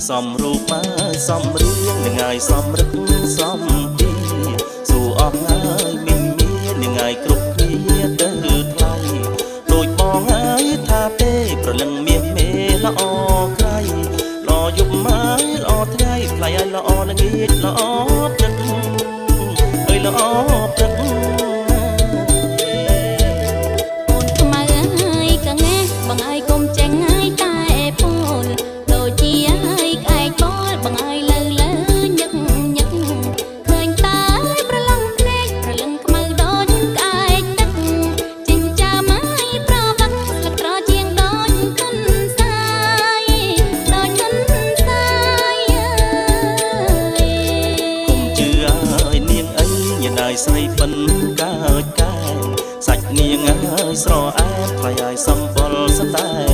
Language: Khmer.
សំរូបមកសំរៀងនឹងងាយសំរឹកសំពីសួរអស់ហើយមិនមាននឹងងាយគ្រប់គ្នាទៅថ្លៃដូចបងហើយថាទេប្រលឹងមាសមេល្អក្រៃល្អយប់មកល្អថ្ងៃថ្លៃឲ្យល្អល្ងាចល្អព្រឹកអើយល្អព្រឹកអូនខ្មៅហើយកងេះបងហើយកុំចេញហើយតែពូនដូចជាហើយក្អែកបលបងហើយលើលើញឹកញឹកឃើញតែប្រឡងភ្នែកប្រលឹងខ្មៅដូចក្អែកទឹកចិញ្ចាមហើយប្រវឹកស្លឹកត្រជាងដូចខុនសាយដូចខុនសាយគុំជឿឲ្យនាងអីញ៉ាយស្រីពិនកើតកែសាច់នាងហើយស្រអែថ្លៃឲ្យសំបុលសតែ